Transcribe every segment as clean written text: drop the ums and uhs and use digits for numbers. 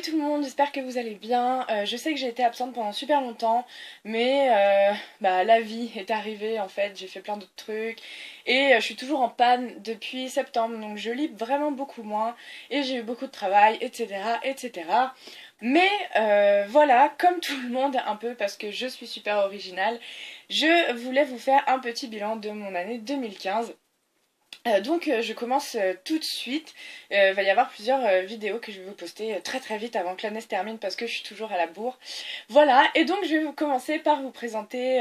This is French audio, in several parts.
Salut tout le monde, j'espère que vous allez bien. Je sais que j'ai été absente pendant super longtemps, mais la vie est arrivée en fait, j'ai fait plein d'autres trucs et je suis toujours en panne depuis septembre, donc je lis vraiment beaucoup moins et j'ai eu beaucoup de travail, etc. etc. Mais voilà, comme tout le monde un peu parce que je suis super originale, je voulais vous faire un petit bilan de mon année 2015. Je commence tout de suite. Il va y avoir plusieurs vidéos que je vais vous poster très très vite avant que l'année se termine parce que je suis toujours à la bourre. Voilà, et donc je vais vous commencer par vous présenter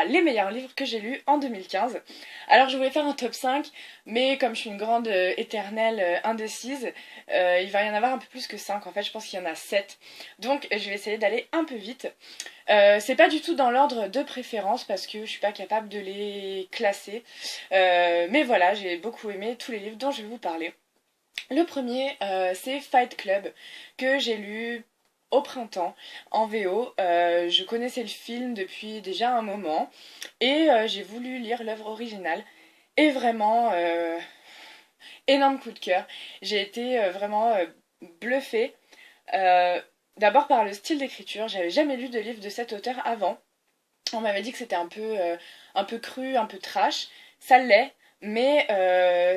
les meilleurs livres que j'ai lus en 2015. Alors je voulais faire un top 5, mais comme je suis une grande éternelle indécise, il va y en avoir un peu plus que 5 en fait, je pense qu'il y en a 7. Donc je vais essayer d'aller un peu vite. C'est pas du tout dans l'ordre de préférence parce que je suis pas capable de les classer. Mais voilà, j'ai beaucoup aimé tous les livres dont je vais vous parler. Le premier, c'est Fight Club, que j'ai lu au printemps en VO. Je connaissais le film depuis déjà un moment et j'ai voulu lire l'œuvre originale. Et vraiment, énorme coup de cœur. J'ai été vraiment bluffée. Euh, D'abord par le style d'écriture, j'avais jamais lu de livre de cet auteur avant. On m'avait dit que c'était un peu cru, un peu trash. Ça l'est, mais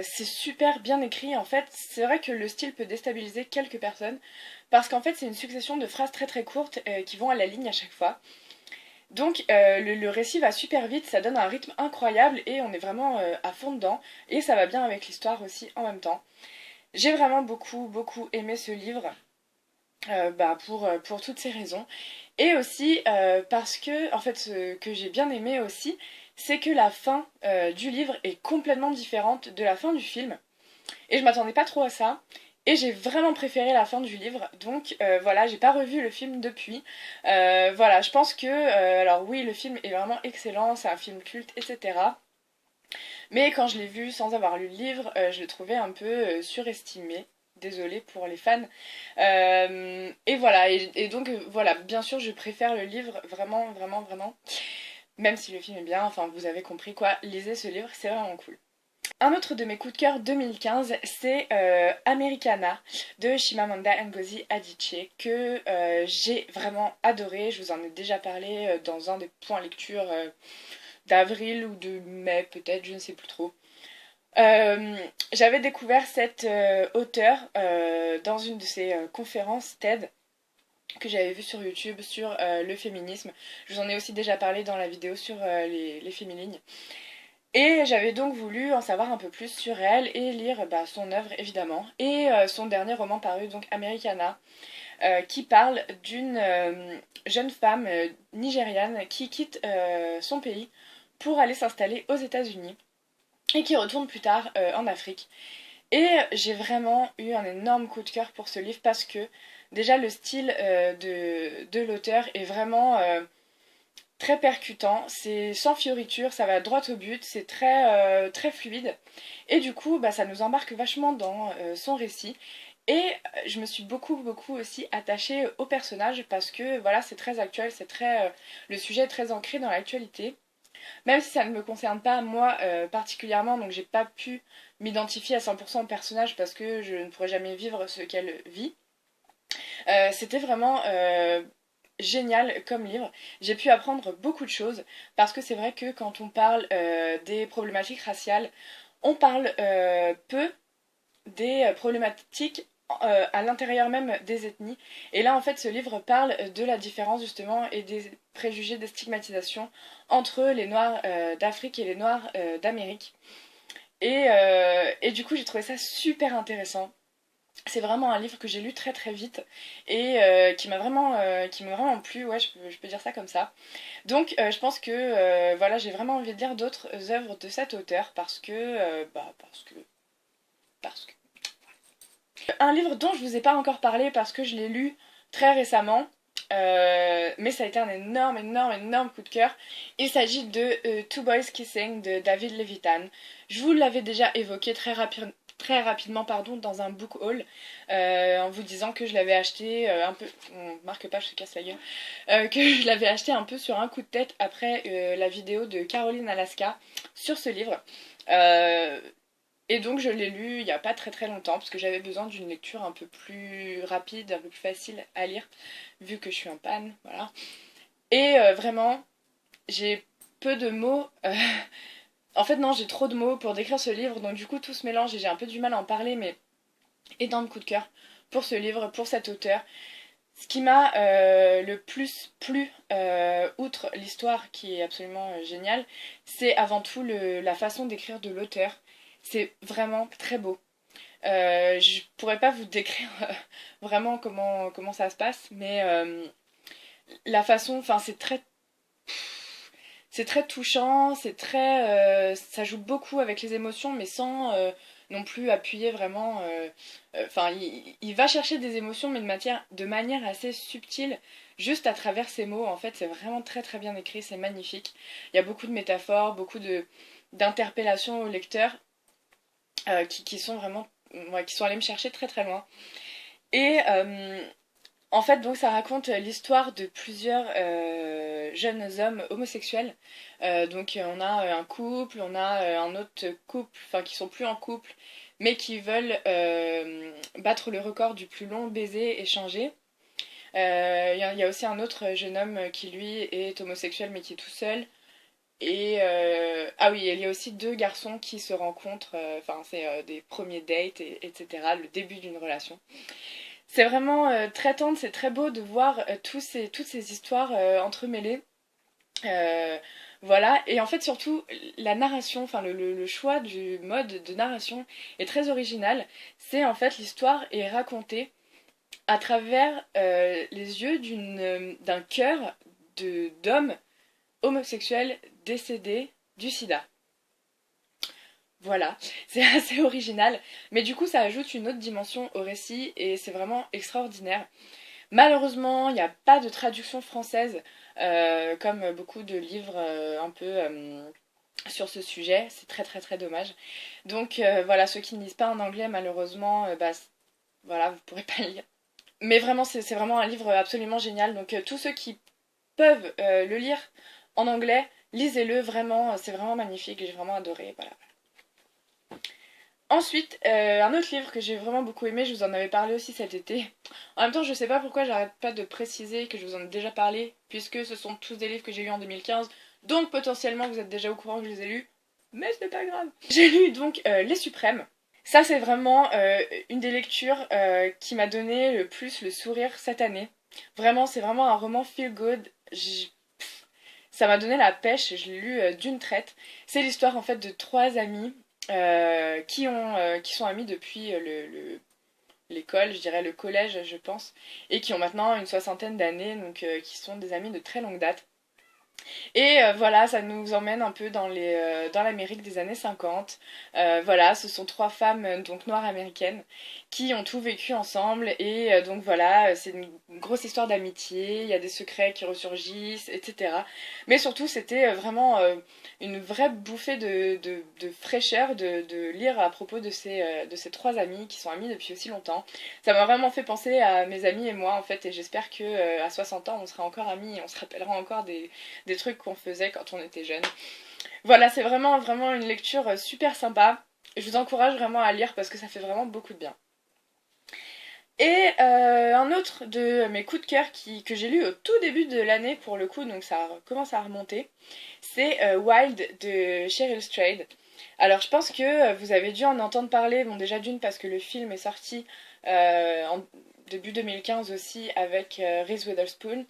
c'est super bien écrit. En fait, c'est vrai que le style peut déstabiliser quelques personnes parce qu'en fait, c'est une succession de phrases très très courtes qui vont à la ligne à chaque fois. Donc le récit va super vite, ça donne un rythme incroyable et on est vraiment à fond dedans. Et ça va bien avec l'histoire aussi en même temps. J'ai vraiment beaucoup beaucoup aimé ce livre pour toutes ces raisons. Et aussi parce que, en fait, ce que j'ai bien aimé aussi, c'est que la fin du livre est complètement différente de la fin du film. Et je m'attendais pas trop à ça. Et j'ai vraiment préféré la fin du livre. Donc voilà, j'ai pas revu le film depuis. Voilà, je pense que... alors oui, le film est vraiment excellent, c'est un film culte, etc. Mais quand je l'ai vu sans avoir lu le livre, je le trouvais un peu surestimé. Désolée pour les fans. Et voilà, et donc voilà, bien sûr, je préfère le livre, vraiment, vraiment, vraiment. Même si le film est bien, enfin, vous avez compris quoi, lisez ce livre, c'est vraiment cool. Un autre de mes coups de cœur 2015, c'est Americana de Chimamanda Ngozi Adichie, que j'ai vraiment adoré. Je vous en ai déjà parlé dans un des points lecture d'avril ou de mai, peut-être, je ne sais plus trop. J'avais découvert cette auteure dans une de ses conférences TED que j'avais vue sur YouTube sur le féminisme. Je vous en ai aussi déjà parlé dans la vidéo sur les féminines. Et j'avais donc voulu en savoir un peu plus sur elle et lire son œuvre évidemment. Et son dernier roman paru, donc Americana, qui parle d'une jeune femme nigériane qui quitte son pays pour aller s'installer aux États-Unis et qui retourne plus tard en Afrique. Et j'ai vraiment eu un énorme coup de cœur pour ce livre parce que déjà le style de l'auteur est vraiment très percutant, c'est sans fioriture, ça va droit au but, c'est très fluide et du coup ça nous embarque vachement dans son récit. Et je me suis beaucoup beaucoup aussi attachée au personnage parce que voilà, c'est très actuel, c'est très le sujet est très ancré dans l'actualité. Même si ça ne me concerne pas moi particulièrement, donc j'ai pas pu m'identifier à 100% au personnage parce que je ne pourrais jamais vivre ce qu'elle vit. C'était vraiment génial comme livre. J'ai pu apprendre beaucoup de choses parce que c'est vrai que quand on parle des problématiques raciales, on parle peu des problématiques à l'intérieur même des ethnies. Et là, en fait, ce livre parle de la différence justement et des préjugés, des stigmatisations entre les Noirs d'Afrique et les Noirs d'Amérique. Et du coup, j'ai trouvé ça super intéressant. C'est vraiment un livre que j'ai lu très très vite et qui m'a vraiment plu, ouais, je peux dire ça comme ça. Donc je pense que voilà, j'ai vraiment envie de lire d'autres œuvres de cet auteur parce que un livre dont je vous ai pas encore parlé parce que je l'ai lu très récemment, mais ça a été un énorme, énorme, énorme coup de cœur. Il s'agit de Two Boys Kissing de David Levitan. Je vous l'avais déjà évoqué très rapidement pardon, dans un book haul en vous disant que je l'avais acheté un peu... marque pas, je te casse la gueule. Que je l'avais acheté un peu sur un coup de tête après la vidéo de Caroline Alaska sur ce livre. Euh, Et donc je l'ai lu il n'y a pas très très longtemps parce que j'avais besoin d'une lecture un peu plus rapide, un peu plus facile à lire vu que je suis en panne, voilà. Et vraiment, j'ai peu de mots. En fait non, j'ai trop de mots pour décrire ce livre, donc du coup tout se mélange et j'ai un peu du mal à en parler, mais énorme coup de cœur pour ce livre, pour cet auteur. Ce qui m'a le plus plu, outre l'histoire qui est absolument géniale, c'est avant tout la façon d'écrire de l'auteur. C'est vraiment très beau. Je pourrais pas vous décrire vraiment comment ça se passe, mais la façon, enfin c'est très touchant, ça joue beaucoup avec les émotions, mais sans non plus appuyer vraiment. Enfin, il va chercher des émotions, mais de manière assez subtile, juste à travers ses mots. En fait, c'est vraiment très très bien écrit, c'est magnifique. Il y a beaucoup de métaphores, beaucoup de d'interpellations au lecteur qui sont vraiment, ouais, qui sont allés me chercher très très loin. Et en fait, donc, ça raconte l'histoire de plusieurs jeunes hommes homosexuels. Donc, on a un couple, on a un autre couple, enfin, qui sont plus en couple, mais qui veulent battre le record du plus long baiser échangé. Il y a aussi un autre jeune homme qui, lui, est homosexuel, mais qui est tout seul. Et ah oui, il y a aussi deux garçons qui se rencontrent, enfin, c'est des premiers dates, etc., le début d'une relation. C'est vraiment très tendre, c'est très beau de voir toutes ces histoires entremêlées. Euh, voilà, et en fait surtout la narration, enfin le choix du mode de narration est très original. C'est en fait l'histoire est racontée à travers les yeux d'un cœur d'homme homosexuel décédé du sida. Voilà, c'est assez original, mais du coup ça ajoute une autre dimension au récit et c'est vraiment extraordinaire. Malheureusement, il n'y a pas de traduction française, comme beaucoup de livres un peu sur ce sujet. C'est très très très dommage. Donc voilà, ceux qui ne lisent pas en anglais, malheureusement, voilà, vous ne pourrez pas lire. Mais vraiment, c'est vraiment un livre absolument génial. Donc tous ceux qui peuvent le lire en anglais, lisez-le vraiment, c'est vraiment magnifique, j'ai vraiment adoré. Voilà. Ensuite, un autre livre que j'ai vraiment beaucoup aimé, je vous en avais parlé aussi cet été. En même temps, je sais pas pourquoi j'arrête pas de préciser que je vous en ai déjà parlé, puisque ce sont tous des livres que j'ai lus en 2015, donc potentiellement vous êtes déjà au courant que je les ai lus, mais c'est pas grave. J'ai lu donc Les Suprêmes. Ça, c'est vraiment une des lectures qui m'a donné le plus le sourire cette année. Vraiment, c'est vraiment un roman feel good. Ça m'a donné la pêche, je l'ai lu d'une traite. C'est l'histoire en fait de trois amis qui sont amis depuis l'école, je dirais le collège, je pense, et qui ont maintenant une soixantaine d'années, donc qui sont des amis de très longue date. Et voilà, ça nous emmène un peu dans l'Amérique des années 50. Voilà, ce sont trois femmes donc noires américaines qui ont tout vécu ensemble et donc voilà, c'est une grosse histoire d'amitié, il y a des secrets qui ressurgissent, etc. Mais surtout, c'était vraiment une vraie bouffée de fraîcheur de lire à propos de ces trois amis qui sont amis depuis aussi longtemps. Ça m'a vraiment fait penser à mes amis et moi en fait et j'espère que à 60 ans on sera encore amis et on se rappellera encore des trucs qu'on faisait quand on était jeune. Voilà, c'est vraiment, vraiment une lecture super sympa. Je vous encourage vraiment à lire parce que ça fait vraiment beaucoup de bien. Et un autre de mes coups de cœur que j'ai lu au tout début de l'année pour le coup, donc ça commence à remonter, c'est Wild de Cheryl Strayed. Alors je pense que vous avez dû en entendre parler, bon déjà d'une parce que le film est sorti en début 2015 aussi avec Reese Witherspoon.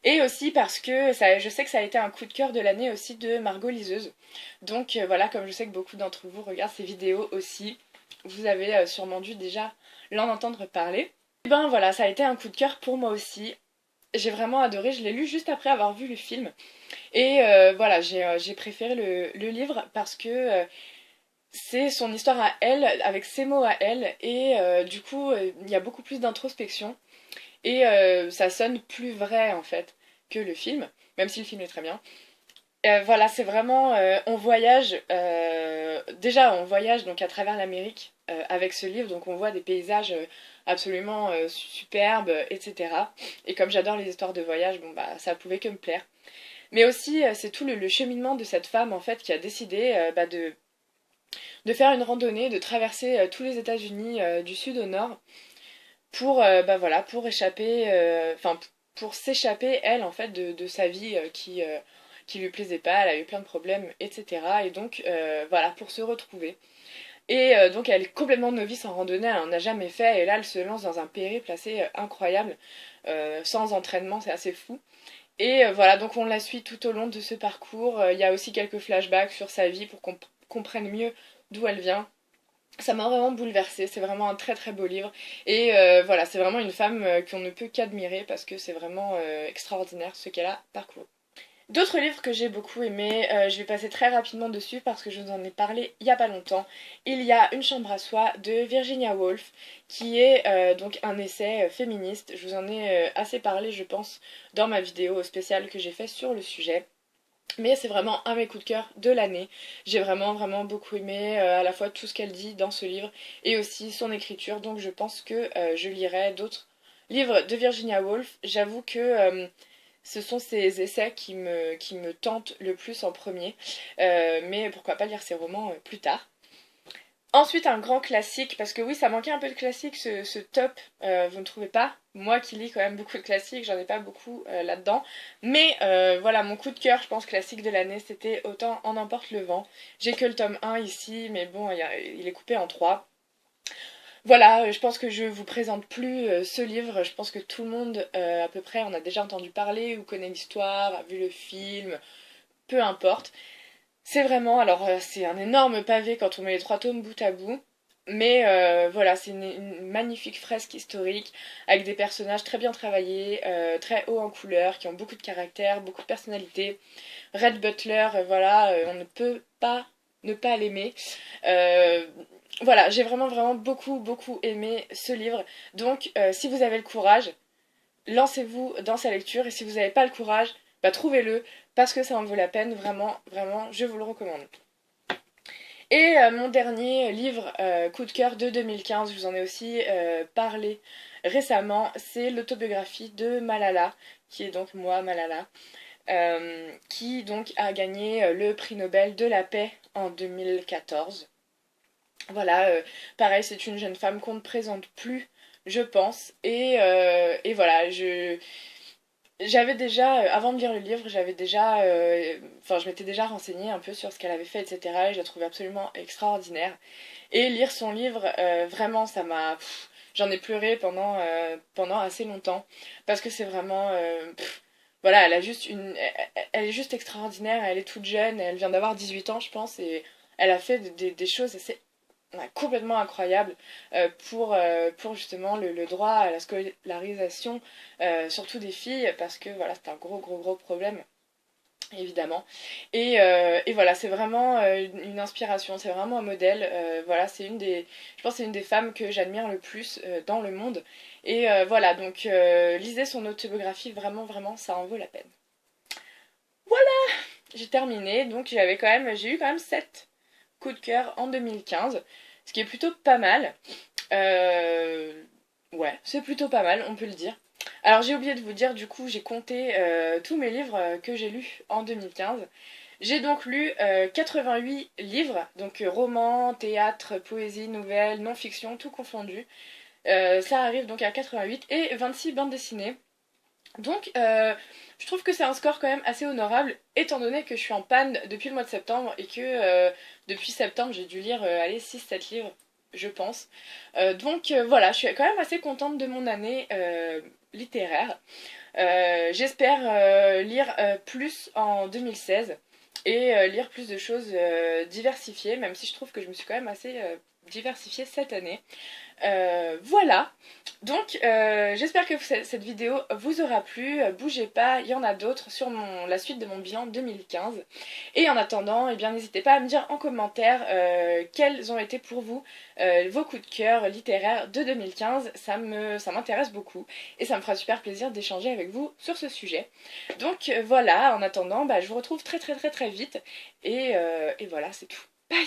Et aussi parce que je sais que ça a été un coup de cœur de l'année aussi de Margot Liseuse. Donc voilà, comme je sais que beaucoup d'entre vous regardent ces vidéos aussi, vous avez sûrement dû déjà l'en entendre parler. Et ben voilà, ça a été un coup de cœur pour moi aussi. J'ai vraiment adoré, je l'ai lu juste après avoir vu le film. Et voilà, j'ai préféré le livre parce que c'est son histoire à elle, avec ses mots à elle. Et du coup, il y a beaucoup plus d'introspection. Et ça sonne plus vrai en fait que le film, même si le film est très bien. Voilà, c'est vraiment, on voyage, déjà on voyage donc à travers l'Amérique avec ce livre, donc on voit des paysages absolument superbes, etc. Et comme j'adore les histoires de voyage, bon bah ça pouvait que me plaire. Mais aussi c'est tout le cheminement de cette femme en fait qui a décidé de faire une randonnée, de traverser tous les États-Unis du sud au nord pour, bah voilà, pour échapper, enfin pour s'échapper elle en fait de sa vie qui lui plaisait pas, elle a eu plein de problèmes, etc. Et donc voilà, pour se retrouver. Et donc elle est complètement novice en randonnée, elle en a jamais fait, et là elle se lance dans un périple assez incroyable, sans entraînement, c'est assez fou. Et voilà, donc on la suit tout au long de ce parcours. Il y a aussi quelques flashbacks sur sa vie pour qu'on comprenne mieux d'où elle vient. Ça m'a vraiment bouleversée, c'est vraiment un très très beau livre. Et voilà, c'est vraiment une femme qu'on ne peut qu'admirer parce que c'est vraiment extraordinaire ce qu'elle a parcouru. D'autres livres que j'ai beaucoup aimés, je vais passer très rapidement dessus parce que je vous en ai parlé il y a pas longtemps. Il y a Une chambre à soi de Virginia Woolf, qui est donc un essai féministe. Je vous en ai assez parlé, je pense, dans ma vidéo spéciale que j'ai fait sur le sujet. Mais c'est vraiment un de mes coups de cœur de l'année. J'ai vraiment vraiment beaucoup aimé à la fois tout ce qu'elle dit dans ce livre et aussi son écriture. Donc je pense que je lirai d'autres livres de Virginia Woolf. J'avoue que ce sont ces essais qui me tentent le plus en premier. Mais pourquoi pas lire ces romans plus tard. Ensuite, un grand classique, parce que oui, ça manquait un peu de classique ce top, vous ne trouvez pas? Moi qui lis quand même beaucoup de classiques, j'en ai pas beaucoup là-dedans. Mais voilà, mon coup de cœur, je pense, classique de l'année, c'était Autant en emporte le vent. J'ai que le tome 1 ici, mais bon, il est coupé en 3. Voilà, je pense que je vous présente plus ce livre. Je pense que tout le monde, à peu près, en a déjà entendu parler ou connaît l'histoire, a vu le film, peu importe. C'est vraiment, alors c'est un énorme pavé quand on met les trois tomes bout à bout, mais voilà, c'est une magnifique fresque historique avec des personnages très bien travaillés, très hauts en couleur, qui ont beaucoup de caractère, beaucoup de personnalité. Red Butler, voilà, on ne peut pas ne pas l'aimer. Euh, voilà, j'ai vraiment vraiment beaucoup beaucoup aimé ce livre. Donc si vous avez le courage, lancez-vous dans sa lecture et si vous n'avez pas le courage, bah trouvez-le parce que ça en vaut la peine, vraiment, vraiment, je vous le recommande. Et mon dernier livre coup de cœur de 2015, je vous en ai aussi parlé récemment, c'est l'autobiographie de Malala, qui est donc moi, Malala, qui donc a gagné le prix Nobel de la paix en 2014. Voilà, pareil, c'est une jeune femme qu'on ne présente plus, je pense, et voilà, j'avais déjà, avant de lire le livre, j'avais déjà, enfin, je m'étais déjà renseignée un peu sur ce qu'elle avait fait, etc. Et je la trouvais absolument extraordinaire. Et lire son livre, vraiment, ça m'a, j'en ai pleuré pendant assez longtemps parce que c'est vraiment, voilà, elle est juste extraordinaire. Elle est toute jeune, elle vient d'avoir 18 ans, je pense, et elle a fait des choses assez ouais, complètement incroyable pour justement le droit à la scolarisation, surtout des filles, parce que voilà, c'est un gros gros gros problème, évidemment. Et voilà, c'est vraiment une inspiration, c'est vraiment un modèle. Voilà, je pense que c'est une des femmes que j'admire le plus dans le monde. Et voilà, donc lisez son autobiographie, vraiment vraiment, ça en vaut la peine. Voilà, j'ai terminé, donc j'ai eu quand même 7 coups de cœur en 2015, ce qui est plutôt pas mal. Euh, ouais, c'est plutôt pas mal, on peut le dire. Alors j'ai oublié de vous dire, du coup, j'ai compté tous mes livres que j'ai lus en 2015. J'ai donc lu 88 livres, donc romans, théâtre, poésie, nouvelles, non-fiction, tout confondu. Ça arrive donc à 88 et 26 bandes dessinées. Donc, je trouve que c'est un score quand même assez honorable, étant donné que je suis en panne depuis le mois de septembre et que depuis septembre, j'ai dû lire allez, 6-7 livres, je pense. Donc, voilà, je suis quand même assez contente de mon année littéraire. J'espère lire plus en 2016 et lire plus de choses diversifiées, même si je trouve que je me suis quand même assez diversifiée cette année. Voilà, donc j'espère que cette vidéo vous aura plu. Bougez pas, il y en a d'autres sur la suite de mon bilan 2015. Et en attendant, eh bien n'hésitez pas à me dire en commentaire quels ont été pour vous vos coups de cœur littéraires de 2015. Ça m'intéresse beaucoup et ça me fera super plaisir d'échanger avec vous sur ce sujet. Donc voilà, en attendant, bah, je vous retrouve très très très très vite et voilà, c'est tout. Bye!